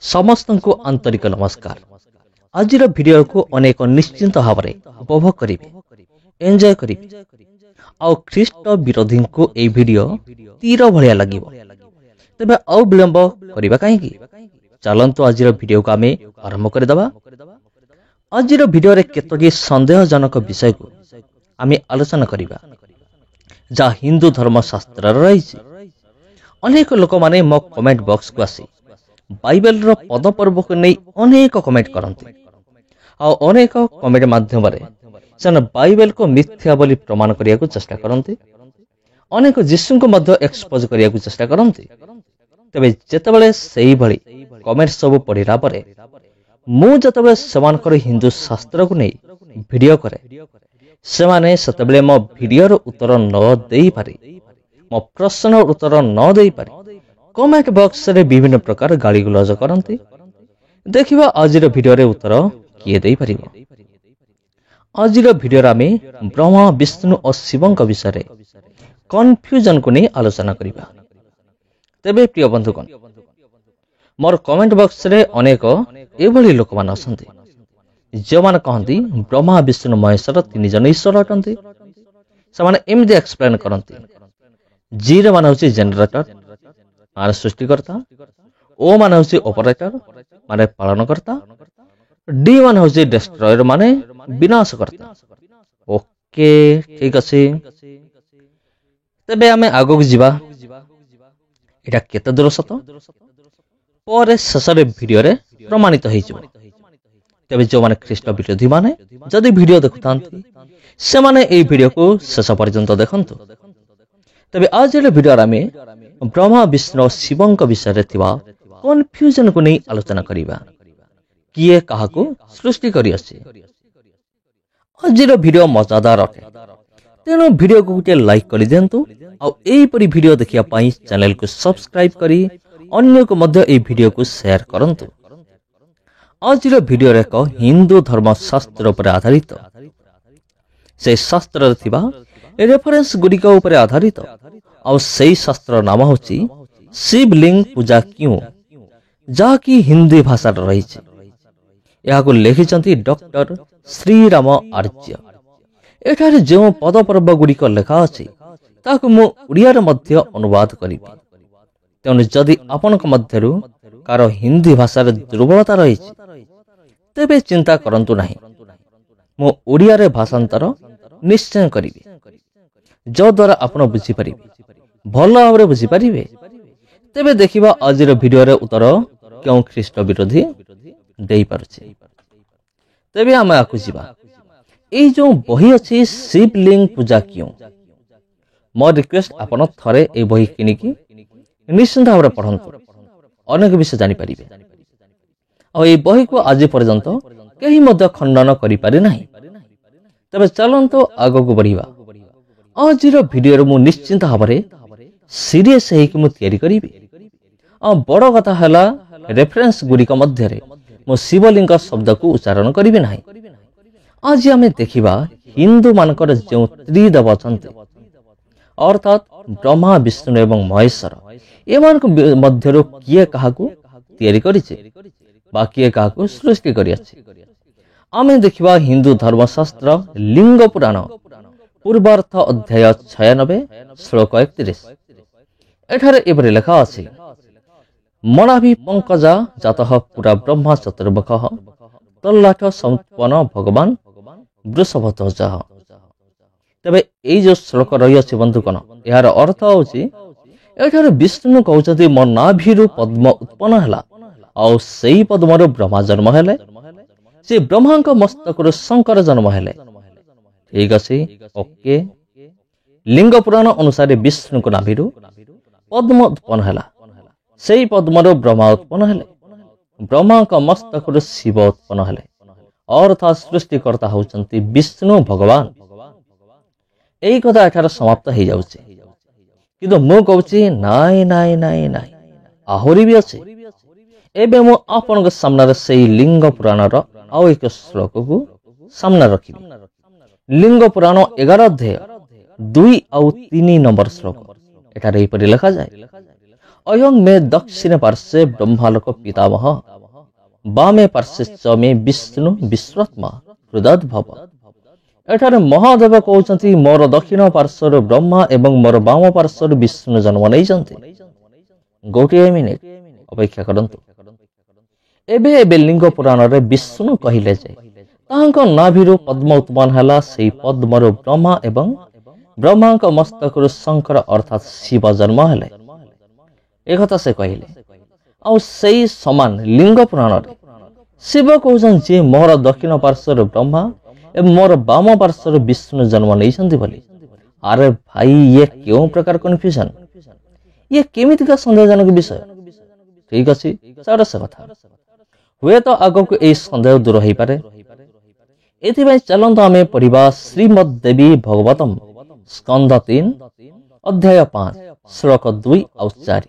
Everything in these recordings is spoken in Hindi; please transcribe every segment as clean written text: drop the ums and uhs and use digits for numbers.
समस्त को आंतरिक नमस्कार। आज वीडियो को अनेक निश्चिंत भाव उपभोग करेंगे, एंजॉय करेंगे। आउ ख्रीष्ट विरोधी को यह वीडियो तीर भाया लगे तेज आउ विलंब करवा कहीं चलतु आज वीडियो को आम आरंभ करदे। आज वीडियो केतोटी संदेहजनक विषय को आम आलोचना करवा जहाँ हिंदू धर्मशास्त्र रही। अनेक लोक माने मो कमेंट बॉक्स को आसी बाइबल रो पद पर्व को नहीं अनेक कमेंट करते अनेक कमेंट माध्यम से बाइबल को मिथ्या बोली प्रमाण करने को चेष्टा करते। अनेक जीशु को मध्य एक्सपोज करने को चेष्टा करते। तेबे जेतेबेले सेही भली कमेंट सब पढ़िला परे मु जेतेबेले सेमानकर हिंदू शास्त्र को नहीं वीडियो करे सेमाने सेतेबेले मो वीडियो रो उत्तर न देई पारे, मो प्रश्न उत्तर न देई पारे कमेंट बॉक्स रे विभिन्न प्रकार गाली गुलज करते। देखिबा आज वीडियो रे उत्तर किए देई परिबो। आज वीडियो रे आमे ब्रह्मा विष्णु और शिवंक विषय कन्फ्यूजन को नहीं आलोचना करिबा। तेबे प्रिय बंधुगण, मोर कमेंट बॉक्स रे अनेक एभली लोक मान असंती जो मान कहती ब्रह्मा विष्णु महेश्वर तीन जन ईश्वर अटंती। से माने एमदी एक्सप्लेन करंती। जी रे मान होची जनरेटर माने सृष्टिकर्ता, ओ माने होची ऑपरेटर माने पालनकर्ता, डी माने होची डिस्ट्रॉयर माने विनाशकर्ता। ओके ठीक अछि। तेबे आमे आगो जिबा एटा केते दूर सत पर शेषरे वीडियो रे प्रमाणित होई जिवो। तेबे जो माने ख्रीष्ट विरोधी माने जदि वीडियो देखुतांती से माने ए वीडियो को शेष पर्यंत देखंतु। तेबे आज वीडियो आमे ब्रह्मा विष्णु शिवंक विषय कन्फ्यूजन को नहीं आलोचना करिबा। किए काहाकू सृष्टि करि अछि। आज वीडियो मजादार अटे, तेणु वीडियो को गोटे लाइक कर दिंतु आ एही परि वीडियो देखिया पई चैनल को सब्सक्राइब करी अन्य को मध्य ए वीडियो को शेयर करंतु। आज वीडियो रे एक हिंदू धर्म शास्त्र पर आधारित से शास्त्र थिबा रेफरेंस गुडिका ऊपर आधारित और सही शास्त्र नाम होची शिवलिंग पूजा क्यों, जहाँकि हिंदी भाषा रही। यह लिखिं डॉक्टर श्रीराम आर्य। एठारे जो पद पर्व गुड़िक लेखा अच्छी ताकू मु उड़िया मध्य अनुवाद करी। तेणु जदि आपण मध्यरु कार हिंदी भाषा दुर्बलता रही तेबे चिंता करंतु नहीं, मु उड़िया रे भाषांतर निश्चय करी जो द्वारा आपण बुझी परिबे, भल भाव बुझी पारिबे। तेबे देखिबा आज वीडियो रे उत्तर क्यों ख्रीष्ट विरोधी देई पारुछि। तेबे आमे आकु जिबा ए जो बही अछि शिवलिंग पूजा क्यों। मो रिक्वेस्ट आपण थरे ए बही किनिकी निश्चित भाव पढ़ंतु, अनेक विषय जानि पारिबे। आ ए बही को आज पर्यंत केही मध्य खंडन करि पारि नाही। तबे चलंतो आगो को बढ़िबा। आज वीडियो रे मु निश्चित भाव सीरीयस हेकि मु तयारी करिबी। आ बड़ कथा हला रेफरेंस गुडिक मध्य रे मु शिवलिंग शब्द को उच्चारण करिबे नाही। आज आमे देखिबा हिंदू मानकर जो त्रिदेव अछंती अर्थात ब्रह्मा विष्णु एवं महेश्वर एमान को मध्यरो किए काहाकू तयारी करिছে बा किए काहाकू सृष्टि करि अछि। आमे देखिबा हिंदू धर्मशास्त्र लिंग पुराण पूर्वार्थ अध्याय 96 श्लोक 31। एठारे एपरि लेखा अछि मनाभि पंकजा जातः पुरा ब्रह्मा चतुर्मुख तल्लाठ संपन्न भगवान वृषभध्वज। तबे एई जो श्लोक रही अछि बंधुकन यार अर्थ होछि एठारे विष्णु कहउछथि मो नाभिरु पद्म उत्पन्न हला आ सेई पद्मरु ब्रह्मा जन्म हेले, से ब्रह्मांक मस्तकरु शंकर जन्म हेले। ठीक अछि ओके। लिंग पुराण अनुसार विष्णु को नाभिरु पद्म उत्पन्न हला, सेई पद्मरु ब्रह्मा उत्पन्न हेले, ब्रह्मा का मस्तकरु शिव उत्पन्न हेले अर्थात सृष्टिकर्ता होचंती विष्णु भगवान। एई कथा एठार समाप्त हे जाउछि, किंतु मु कहउछि नाइ नाइ नाइ नाइ आहुरी भी अछि। एबे मु आपनक सामने सेई लिंग पुराणर आउ एक श्लोक को सामने रखिबी। लिंग पुराण 11 अध्याय 2 और 3 नंबर श्लोक एठारे एपरि लिखा जाय अयं मे दक्षिण पार्श्वे ब्रह्मालोक पितामह बामे पार्श्वे मे विष्णु विश्वात्मा हृदद्भव। एठारे महादेव कहउछंती मोर दक्षिण पार्श्वर ब्रह्मा एवं मोर बाम पार्श्वर विष्णु जन्म नहीं। गोटे मिनिट अपेक्षा करंतु। एबे लिंग पुराण रे विष्णु कहिले जे ताहांक नाभिरु पद्म उत्पन्न हला। सेई पद्मर ब्रह्मा एवं ब्रह्मांक मस्तकरु शंकर अर्थात शिव जन्म हेले। एकथा से कहले आ सेई समान लिंग पुराण रे शिव कहउछन जे मोर दक्षिण पार्श्वर ब्रह्मा एवं मोर बाम पार्श्वर विष्णु जन्म नहीं बोली। अरे भाई ये क्यों प्रकार कन्फ्यूजन, ये केमितिका संदेहजनक विषय। ठीक अच्छे से कथा हुए तो आग को यही सन्देह दूर हो पारे। एथिपाई चलंतु आमे पढ़िबा श्रीमद् देवी भगवतम स्कंद 3 अध्याय 5 श्लोक 2 और 4।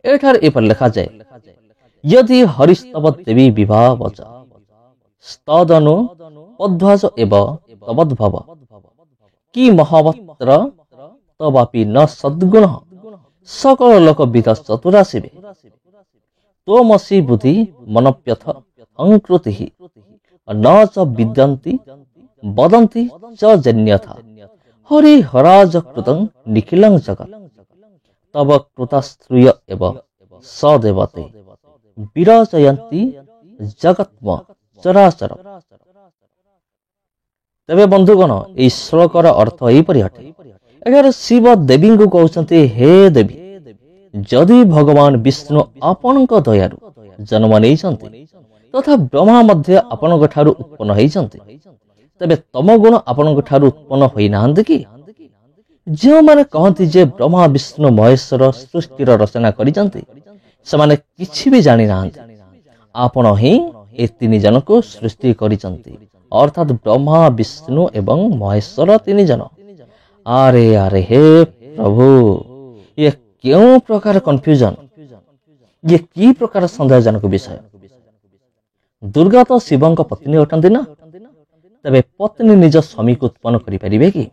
एठार एपर लिखा जाए यदि हरिस्तव देवी विवाह वच स्तदनु पद्वाज एव तवद्भव कि महावत्र तवापि न सद्गुण सकल लोक विद चतुराशिवे तोमसी बुद्धि मनप्यथ अंकृति न च विद्यन्ति वदन्ति च जन्यथा हरि हराज कृतं निखिलं जगत् तव कृताश्रूय एव सदेवते विराजयन्ति जगत्म चराचर। तबे बंधुगण ए श्लोकर अर्थ एपरि हटे। एठार शिव देवी को कहउछन्ते हे देवी जदि भगवान विष्णु आपणक दयारु जन्म नहीं तथा ब्रह्मा मध्य आपणक ठारु उत्पन्न होइछन्ते तबे तम गुण आपणक ठारु उत्पन्न होई नाहंती कि? जो माने कहंती जे ब्रह्मा विष्णु महेश्वर सृष्टिर रचना करिछन्ते समाने किछि भी जानि नाहंती। आपण ही ए तीन जन को सृष्टि करिछन्ते अर्थात ब्रह्मा विष्णु एवं महेश्वर तीन जन। अरे अरे हे प्रभु ये क्यों प्रकार कन्फ्यूजन, ये की प्रकार संदेहजनक विषय। दुर्गा तो शिवंक पत्नी अटंती ना, तबे पत्नी निज स्वामी को उत्पन्न करि परिबे कि?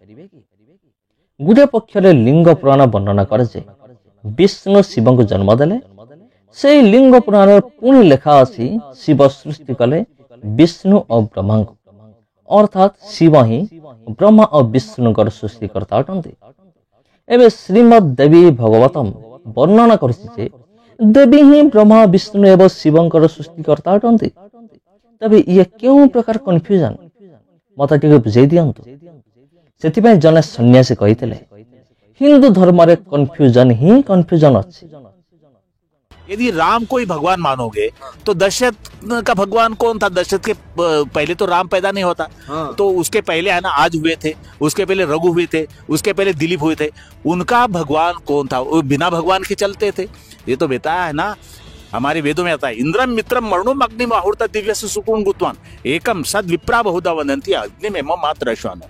गुटे पक्षरे लिंग पुराण वर्णना करे जे विष्णु शिवंक जन्म देले। से लिंग पुराण पुणी लेखा अछि शिव सृष्टि कले विष्णु और ब्रह्मा को, अर्थात शिव ही ब्रह्मा और विष्णुकर सृष्टिकर्ता अटंती। एवं श्रीमद् देवी भगवतम वर्णना करछि देवी ही ब्रह्मा विष्णु एवं शिवंकर सृष्टिकर्ता अटंती। तबे ये क्यों प्रकार कन्फ्यूजन मत टिके बुझाई दियंतु। सेथिपाई जने सन्यासी कहितले हिंदू धर्म रे कन्फ्यूजन ही कन्फ्यूजन अछि। यदि राम को ही भगवान मानोगे तो दशरथ का भगवान कौन था? दशरथ के पहले तो राम पैदा नहीं होता। तो उसके पहले है ना आज हुए थे, उसके पहले रघु हुए थे, उसके पहले दिलीप हुए थे। उनका भगवान कौन था? वो बिना भगवान के चलते थे। ये तो बताया है ना हमारे वेदों में आता है इंद्रम मित्रम मरणुम अग्निम आहुर्त दिव्य सुकुन गुत्वान एकम सद विप्रा बहुधा वदन्ति अग्नि में मात्र अश्वान।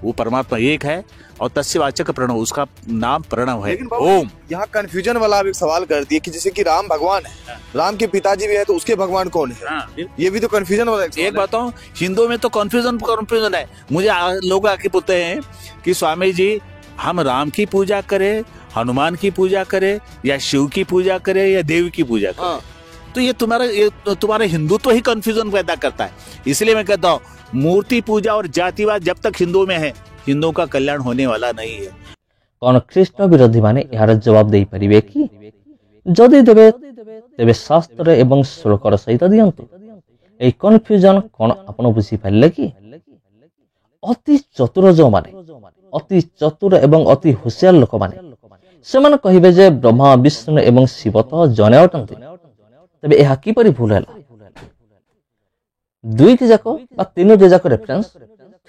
वो परमात्मा एक है और तस्यवाचक प्रणव, उसका नाम प्रणव है ओम। यहाँ कंफ्यूजन वाला एक सवाल कर दिए कि जैसे कि राम भगवान है, राम के पिताजी भी है तो उसके भगवान कौन है? ये भी तो कंफ्यूजन वाला एक बताऊं, हिंदू में तो कंफ्यूजन है। मुझे लोग आके पूछते हैं कि स्वामी जी हम राम की पूजा करें, हनुमान की पूजा करें या शिव की पूजा करें या देव की पूजा करें? तो ये तुम्हारा हिंदुत्व ही कंफ्यूजन पैदा करता है। इसलिए मैं कहता हूँ मूर्ति पूजा और जातिवाद जब तक हिंदुओं में है हिंदुओं का कल्याण होने वाला नहीं है। कौन कृष्ण विरोधी माने यार जवाब दे परिबे कि? जदि देबे तेबे शास्त्र एवं श्लोकर सहित दियंतु। ए कन्फ्यूजन कौन आपण बुझी पाले कि? अति चतुर जो माने, अति चतुर एवं अति होशियार लोक माने सेमान कहिबे जे ब्रह्मा विष्णु एवं शिव तो जने अटंती। तबे एहा कि परि भूल हैला? दुईटी जाक बा तीनोटी जाक रेफरेंस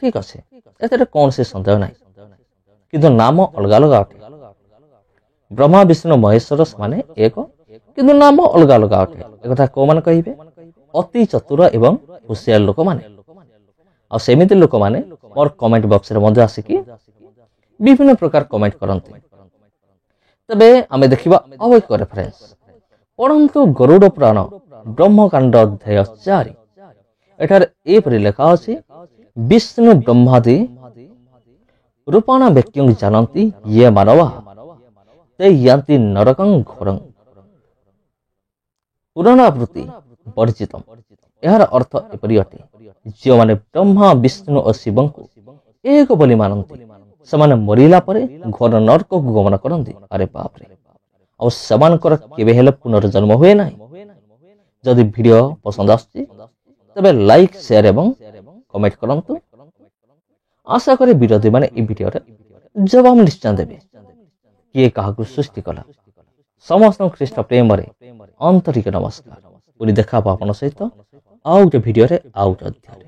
ठीक अछि, एतरे कौन से संदेह नहीं, किंतु नाम अलग अलग अटे। ब्रह्मा विष्णु महेश्वर माने एक किंतु नाम अलग अलग अटे। एकथा को मान कहिबे? अति चतुर एवं होशियार लोक माने। आ सेमिति लोक माने मोर कमेंट बॉक्स रे मध्ये आसिकी विभिन्न प्रकार कमेंट करंती। तबे आमे देखिबा अब एक रेफरेंस पढ़ंतु गरुड़ पुराण ब्रह्मकांड अध्याय 4। एठार एपरि लेखा अछि विष्णु ब्रह्मादि रूपाणा व्यक्तिं जानन्ति ये मानवा ते यान्ति नरकं घोरं। पुराणावृत्ति ବର୍ଜିତମ୍। ଏହାର ଅର୍ଥ ଏପରି ଅଟେ, ଯେଉଁମାନେ ବ୍ରହ୍ମା ବିଷ୍ଣୁ ଓ ଶିବଙ୍କୁ ଏକ ବୋଲି ମାନନ୍ତି ସେମାନେ ମରିଲା ପରେ ଘୋର ନର୍କକୁ ଗମନ କରନ୍ତି। ଆରେ ବାପରେ, ଆଉ ସେମାନଙ୍କର କେବେ ହେଲେ ପୁନର୍ଜନ୍ମ ହୁଏ ନାହିଁ। ଯଦି ଭିଡିଓ ପସନ୍ଦ ଆସୁଛି ତେବେ ଲାଇକ୍, ସେୟାର ଏବଂ କମେଣ୍ଟ କରନ୍ତୁ। ଆଶା କରେ ବିରୋଧୀମାନେ ଏହି ଭିଡିଓରେ ଜବାବ ନିଶ୍ଚୟ ଦେବେ କିଏ କାହାକୁ ସୃଷ୍ଟି କଲା। ସମସ୍ତଙ୍କୁ ଖ୍ରୀଷ୍ଟ ପ୍ରେମରେ ଆନ୍ତରିକ ନମସ୍କାର। ପୁଣି ଦେଖା ହବ ଆପଣଙ୍କ ସହିତ ଆଉ ଗୋଟେ ଭିଡିଓରେ ଆଉ ଗୋଟେ ଅଧ୍ୟାୟରେ।